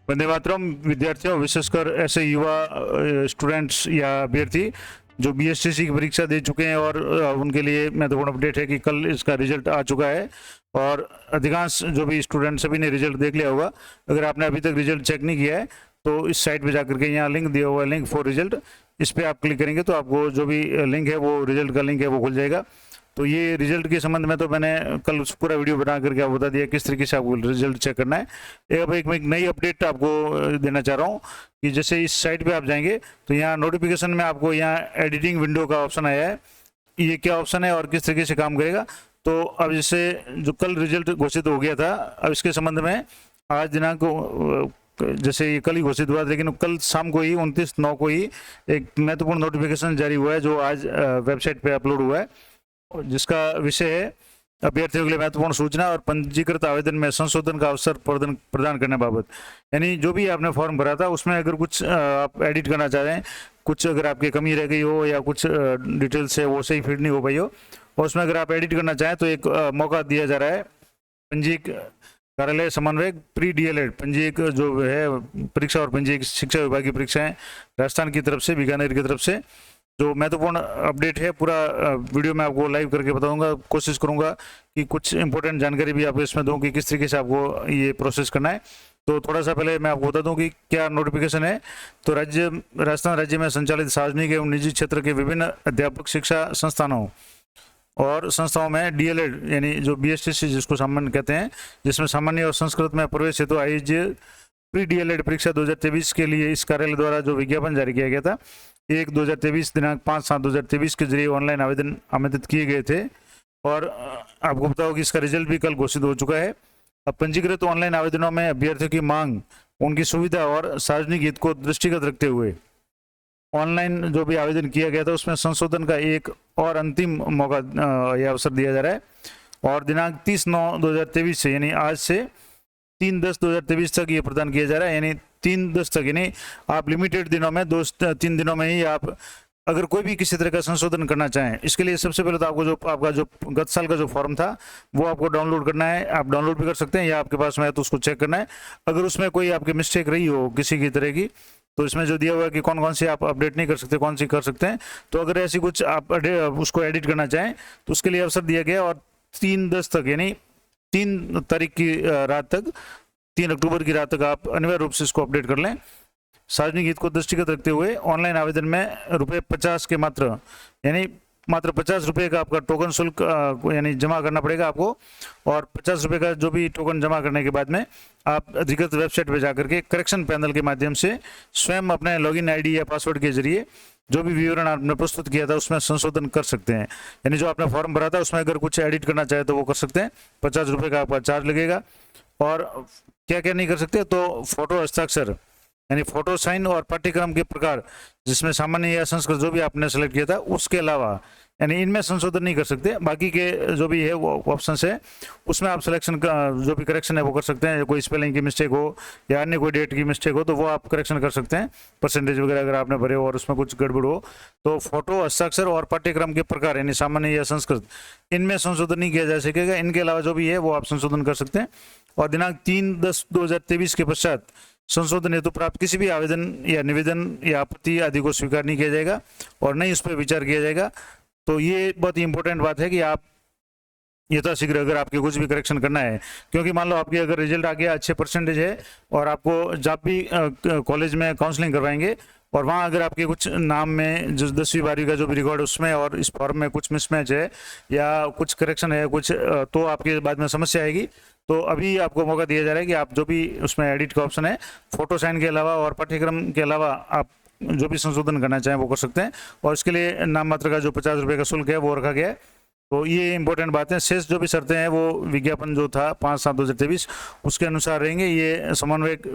वंदे मातरम। विद्यार्थियों, विशेषकर ऐसे युवा स्टूडेंट्स या अभ्यर्थी जो बीएसटीसी की परीक्षा दे चुके हैं और उनके लिए महत्वपूर्ण अपडेट है कि कल इसका रिजल्ट आ चुका है और अधिकांश जो भी स्टूडेंट सभी ने रिजल्ट देख लिया होगा। अगर आपने अभी तक रिजल्ट चेक नहीं किया है तो इस साइट पे जाकर के यहाँ लिंक दिया हुआ है, लिंक फॉर रिजल्ट, इस पर आप क्लिक करेंगे तो आपको जो भी लिंक है वो रिजल्ट का लिंक है वो खुल जाएगा। तो ये रिजल्ट के संबंध में तो मैंने कल पूरा वीडियो बना करके आपको बता दिया किस तरीके से आपको रिजल्ट चेक करना है। अब एक नई अपडेट आपको देना चाह रहा हूँ कि जैसे इस साइट पे आप जाएंगे तो यहाँ नोटिफिकेशन में आपको यहाँ एडिटिंग विंडो का ऑप्शन आया है। ये क्या ऑप्शन है और किस तरीके से काम करेगा, तो अब जैसे जो कल रिजल्ट घोषित हो गया था, अब इसके संबंध में आज दिनांक जैसे ये कल ही घोषित हुआ, लेकिन कल शाम को ही 29/9 को ही एक महत्वपूर्ण नोटिफिकेशन जारी हुआ है जो आज वेबसाइट पे अपलोड हुआ है, जिसका विषय है अभ्यर्थियों के लिए महत्वपूर्ण सूचना और पंजीकृत आवेदन में संशोधन का अवसर प्रदान करने बाबत। यानी जो भी आपने फॉर्म भरा था उसमें अगर कुछ आप एडिट करना चाह रहे हैं, कुछ अगर आपकी कमी रह गई हो या कुछ डिटेल्स है वो सही फिट नहीं हो पाई हो और उसमें अगर आप एडिट करना चाहें तो एक मौका दिया जा रहा है। पंजीयक कार्यालय समन्वयक प्री डीएलएड पंजीयक जो है परीक्षा और पंजीयक शिक्षा विभाग की परीक्षाएं राजस्थान की तरफ से, बीकानेर की तरफ से जो महत्वपूर्ण अपडेट है पूरा वीडियो में आपको लाइव करके बताऊंगा। कोशिश करूंगा कि कुछ इंपॉर्टेंट जानकारी भी आपको इसमें दूं कि किस तरीके से आपको ये प्रोसेस करना है। तो थोड़ा सा पहले मैं आपको बता दूं कि क्या नोटिफिकेशन है। तो राजस्थान राज्य में संचालित सार्वजनिक एवं निजी क्षेत्र के विभिन्न अध्यापक शिक्षा संस्थानों और संस्थाओं में डीएलएड यानी जो बीएसटीसी जिसको सामान्य कहते हैं, जिसमें सामान्य और संस्कृत में प्रवेश हेतु आयोजित प्री डीएलएड परीक्षा 2023 के लिए इस कार्यालय द्वारा जो विज्ञापन जारी किया गया था 1/2023 दिनांक 5/7/2023 के जरिए ऑनलाइन आवेदन आमंत्रित किए गए थे और आपको बताओ कि इसका रिजल्ट भी कल घोषित हो चुका है। अब पंजीकृत ऑनलाइन आवेदनों में अभ्यर्थियों की मांग, उनकी सुविधा और सार्वजनिक हित को दृष्टिगत रखते हुए ऑनलाइन जो भी आवेदन किया गया था उसमें संशोधन का एक और अंतिम मौका या अवसर दिया जा रहा है और दिनांक 30/9/2023 से यानी आज से 3/10/2023 तक ये प्रदान किया जा रहा है। यानी 3/10 तक, यानी आप लिमिटेड दिनों में 2-3 दिनों में ही आप अगर कोई भी किसी तरह का संशोधन करना चाहें, इसके लिए सबसे पहले तो आपको जो आपका जो गत साल का जो फॉर्म था वो आपको डाउनलोड करना है। आप डाउनलोड भी कर सकते हैं या आपके पास में है तो उसको चेक करना है। अगर उसमें कोई आपकी मिस्टेक रही हो किसी की तरह की तो इसमें जो दिया हुआ है कि कौन कौन सी आप अपडेट नहीं कर सकते, कौन सी कर सकते हैं, तो अगर ऐसी कुछ आप उसको एडिट करना चाहें तो उसके लिए अवसर दिया गया और 3/10 तक यानी 3 तारीख की रात तक, 3 अक्टूबर की रात तक आप अनिवार्य रूप से इसको अपडेट कर लें। सार्वजनिक हित को दृष्टिगत रखते हुए ऑनलाइन आवेदन में ₹50 के मात्र 50 रुपये का आपका टोकन शुल्क यानी जमा करना पड़ेगा आपको और 50 रुपये का जो भी टोकन जमा करने के बाद में आप अधिकृत वेबसाइट पर जाकर के करेक्शन पैनल के माध्यम से स्वयं अपने लॉगिन आईडी या पासवर्ड के जरिए जो भी विवरण आपने प्रस्तुत किया था उसमें संशोधन कर सकते हैं। यानी जो आपने फॉर्म भरा था उसमें अगर कुछ एडिट करना चाहे तो वो कर सकते हैं। 50 रुपये का आपका चार्ज लगेगा। और क्या क्या नहीं कर सकते, तो फोटो हस्ताक्षर यानी फोटो साइन और पाठ्यक्रम के प्रकार जिसमें सामान्य या संस्कृत जो भी आपने सेलेक्ट किया था उसके अलावा यानी इनमें संशोधन नहीं कर सकते। बाकी के जो भी है वो ऑप्शन है उसमें आप सिलेक्शन का जो भी करेक्शन है वो कर सकते हैं। कोई स्पेलिंग की मिस्टेक हो या अन्य कोई डेट की मिस्टेक हो तो वो आप करेक्शन कर सकते हैं। परसेंटेज वगैरह अगर आपने भरे हो और उसमें कुछ गड़बड़ हो तो फोटो हस्ताक्षर और पाठ्यक्रम के प्रकार यानी सामान्य या संस्कृत इनमें संशोधन नहीं किया जा सकेगा। इनके अलावा जो भी है वो आप संशोधन कर सकते हैं और दिनांक 3/10/2023 के पश्चात संशोधन हेतु प्राप्त किसी भी आवेदन या निवेदन या आपत्ति आदि को स्वीकार नहीं किया जाएगा और नहीं उस पर विचार किया जाएगा। तो ये बहुत ही इंपॉर्टेंट बात है कि आप यथाशीघ्र अगर आपके कुछ भी करेक्शन करना है, क्योंकि मान लो आपके अगर रिजल्ट आ गया, अच्छे परसेंटेज है और आपको जब भी कॉलेज में काउंसलिंग करवाएंगे और वहाँ अगर आपके कुछ नाम में जो 10वीं 12वीं का जो भी रिकॉर्ड उसमें और इस फॉर्म में कुछ मिसमैच है या कुछ करेक्शन है कुछ, तो आपके बाद में समस्या आएगी। तो अभी आपको मौका दिया जा रहा है कि आप जो भी उसमें एडिट का ऑप्शन है, फोटो साइन के अलावा और पाठ्यक्रम के अलावा आप जो भी संशोधन करना चाहें वो कर सकते हैं और इसके लिए नाम मात्र का जो 50 रुपये का शुल्क है वो रखा गया है। तो ये इंपॉर्टेंट बात है। शेष जो भी शर्तें हैं वो विज्ञापन जो था 5/7/2023 उसके अनुसार रहेंगे। ये समन्वयक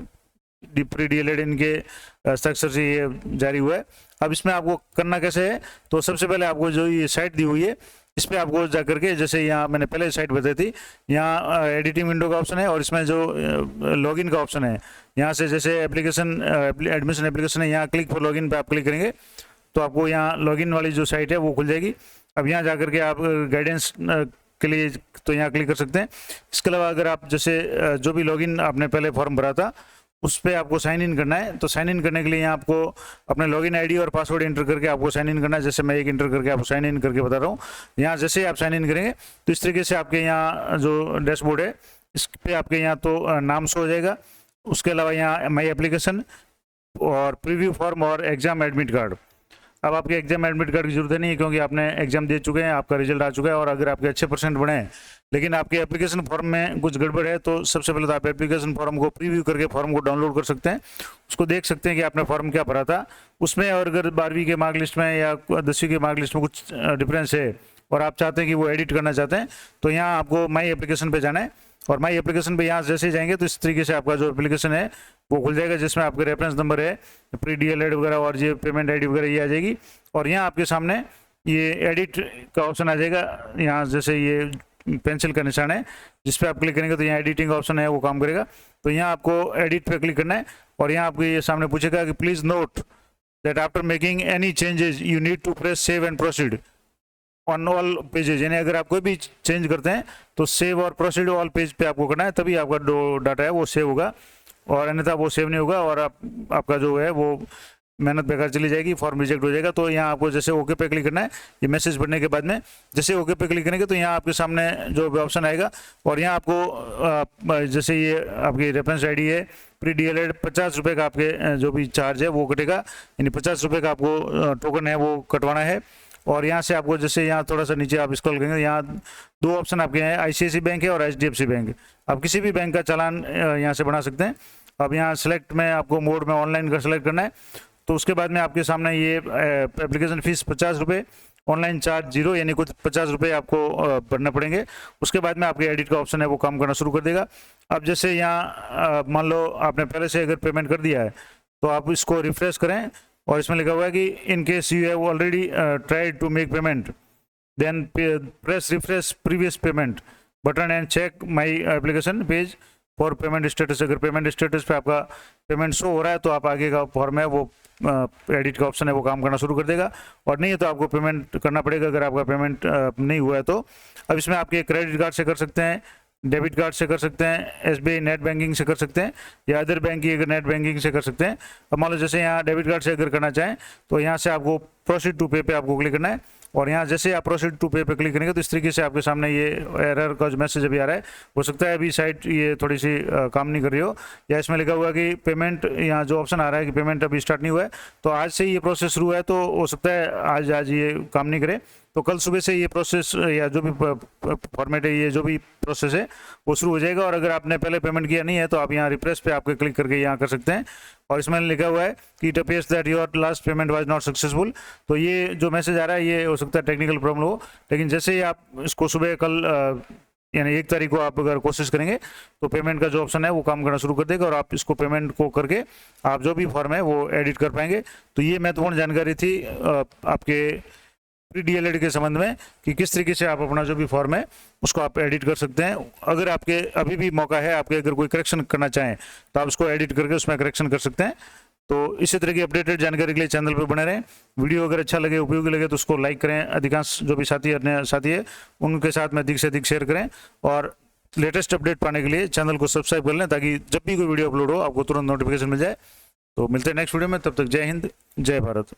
प्री डीएलएड इनके हस्ताक्षर से ये जारी हुआ है। अब इसमें आपको करना कैसे है, तो सबसे पहले आपको जो ये साइट दी हुई है इस पर आपको जा करके, जैसे यहाँ मैंने पहले साइट बताई थी, यहाँ एडिटिंग विंडो का ऑप्शन है और इसमें जो लॉगिन का ऑप्शन है यहाँ से जैसे एप्लीकेशन एडमिशन एप्लीकेशन है, यहाँ क्लिक फॉर लॉगिन पे आप क्लिक करेंगे तो आपको यहाँ लॉगिन वाली जो साइट है वो खुल जाएगी। अब यहाँ जा करके आप गाइडेंस के लिए तो यहाँ क्लिक कर सकते हैं। इसके अलावा अगर आप जैसे जो भी लॉगिन आपने पहले फॉर्म भरा था उस पर आपको साइन इन करना है। तो साइन इन करने के लिए यहाँ आपको अपने लॉगिन आईडी और पासवर्ड एंटर करके आपको साइन इन करना है। जैसे मैं एक एंटर करके आपको साइन इन करके बता रहा हूँ। यहाँ जैसे आप साइन इन करेंगे तो इस तरीके से आपके यहाँ जो डैशबोर्ड है इस पर आपके यहाँ तो नाम शो हो जाएगा। उसके अलावा यहाँ माई एप्लीकेशन और प्रीव्यू फॉर्म और एग्जाम एडमिट कार्ड। अब आपके एग्जाम एडमिट कार्ड की जरूरत नहीं है क्योंकि आपने एग्जाम दे चुके हैं, आपका रिजल्ट आ चुका है। और अगर आपके अच्छे परसेंट बने हैं लेकिन आपके एप्लीकेशन फॉर्म में कुछ गड़बड़ है तो सबसे पहले तो आप एप्लीकेशन फॉर्म को प्रीव्यू करके फॉर्म को डाउनलोड कर सकते हैं। उसको देख सकते हैं कि आपने फॉर्म क्या भरा था उसमें। और अगर 12वीं के मार्क लिस्ट में या 10वीं के मार्क लिस्ट में कुछ डिफरेंस है और आप चाहते हैं कि वो एडिट करना चाहते हैं तो यहाँ आपको माई एप्लीकेशन पे जाना है। और माई एप्लीकेशन पे यहाँ जैसे जाएंगे तो इस तरीके से आपका जो एप्लीकेशन है वो खुल जाएगा, जिसमें आपके रेफरेंस नंबर है, प्री DLED वगैरह और ये पेमेंट आईडी वगैरह ये आ जाएगी। और यहाँ आपके सामने ये एडिट का ऑप्शन आ जाएगा। यहाँ जैसे ये पेंसिल का निशान है जिस पे आप क्लिक करेंगे तो यहाँ एडिटिंग ऑप्शन है वो काम करेगा। तो यहाँ आपको एडिट पे क्लिक करना है और यहाँ आपको ये सामने पूछेगा कि please note that after making any changes you need to press save and proceed on all pages. यानी अगर आप कोई भी चेंज करते हैं तो सेव और प्रोसीड ऑल पेज पे आपको करना है, तभी आपका जो डाटा है वो सेव होगा और अन्यथा वो सेव नहीं होगा और आपका जो है वो मेहनत बेकार चली जाएगी, फॉर्म रिजेक्ट हो जाएगा। तो यहाँ आपको जैसे ओके पे क्लिक करना है। ये मैसेज भरने के बाद में जैसे ओके पे क्लिक करेंगे तो यहाँ आपके सामने जो ऑप्शन आएगा और यहाँ आपको जैसे ये आपकी रेफरेंस आईडी है, प्री DLED 50 रुपये का आपके जो भी चार्ज है वो कटेगा, यानी 50 रुपये का आपको टोकन है वो कटवाना है। और यहाँ से आपको जैसे यहाँ थोड़ा सा नीचे आप स्क्रॉल करेंगे, यहाँ 2 ऑप्शन आपके हैं, ICICI बैंक है और HDFC बैंक। आप किसी भी बैंक का चालान यहाँ से बना सकते हैं। अब यहाँ सेलेक्ट में आपको मोड में ऑनलाइन का सेलेक्ट करना है। तो उसके बाद में आपके सामने ये एप्लीकेशन फ़ीस 50 रुपये, ऑनलाइन चार्ज 0, यानी कुछ 50 रुपये आपको भरना पड़ेंगे। उसके बाद में आपके एडिट का ऑप्शन है वो काम करना शुरू कर देगा। अब जैसे यहाँ मान लो आपने पहले से अगर पेमेंट कर दिया है तो आप इसको रिफ्रेश करें और इसमें लिखा हुआ है कि in case you have already tried to make payment then press refresh previous payment button and check my application page for payment status. अगर पेमेंट स्टेटस पे आपका पेमेंट शो हो रहा है तो आप आगे का फॉर्म है वो एडिट का ऑप्शन है वो काम करना शुरू कर देगा। और नहीं है तो आपको पेमेंट करना पड़ेगा अगर आपका पेमेंट नहीं हुआ है तो। अब इसमें आपके क्रेडिट कार्ड से कर सकते हैं, डेबिट कार्ड से कर सकते हैं, SBI नेट बैंकिंग से कर सकते हैं या अदर बैंक की अगर नेट बैंकिंग से कर सकते हैं। अब मान लो जैसे यहाँ डेबिट कार्ड से अगर करना चाहें तो यहाँ से आपको प्रोसीड टू पे पे आपको क्लिक करना है। और यहाँ जैसे आप प्रोसीड टू पे पे क्लिक करेंगे तो इस तरीके से आपके सामने ये एरर का जो मैसेज अभी आ रहा है, हो सकता है अभी साइट ये थोड़ी सी काम नहीं कर रही हो, या इसमें लिखा हुआ कि पेमेंट, यहाँ जो ऑप्शन आ रहा है कि पेमेंट अभी स्टार्ट नहीं हुआ है तो आज से ये प्रोसेस शुरू है, तो हो सकता है आज ये काम नहीं करे तो कल सुबह से ये प्रोसेस या जो भी फॉर्मेट है, ये जो भी प्रोसेस है वो शुरू हो जाएगा। और अगर आपने पहले पेमेंट किया नहीं है तो आप यहाँ रिफ्रेश पे आपके क्लिक करके यहाँ कर सकते हैं। और इसमें लिखा हुआ है कि it appears that your last payment was not successful. तो ये जो मैसेज आ रहा है ये हो सकता है टेक्निकल प्रॉब्लम हो, लेकिन जैसे ही आप इसको सुबह कल यानी 1 तारीख को आप अगर कोशिश करेंगे तो पेमेंट का जो ऑप्शन है वो काम करना शुरू कर देगा और आप इसको पेमेंट को करके आप जो भी फॉर्म है वो एडिट कर पाएंगे। तो ये महत्वपूर्ण जानकारी थी आपके प्री DLED के संबंध में कि किस तरीके से आप अपना जो भी फॉर्म है उसको आप एडिट कर सकते हैं। अगर आपके अभी भी मौका है, आपके अगर कोई करेक्शन करना चाहें तो आप उसको एडिट करके उसमें करेक्शन कर सकते हैं। तो इसी तरह की अपडेटेड जानकारी के लिए चैनल पर बने रहें। वीडियो अगर अच्छा लगे, उपयोगी लगे तो उसको लाइक करें, अधिकांश जो भी अन्य साथी है उनके साथ में अधिक से अधिक शेयर करें और लेटेस्ट अपडेट पाने के लिए चैनल को सब्सक्राइब कर लें ताकि जब भी कोई वीडियो अपलोड हो आपको तुरंत नोटिफिकेशन मिल जाए। तो मिलते हैं नेक्स्ट वीडियो में, तब तक जय हिंद, जय भारत।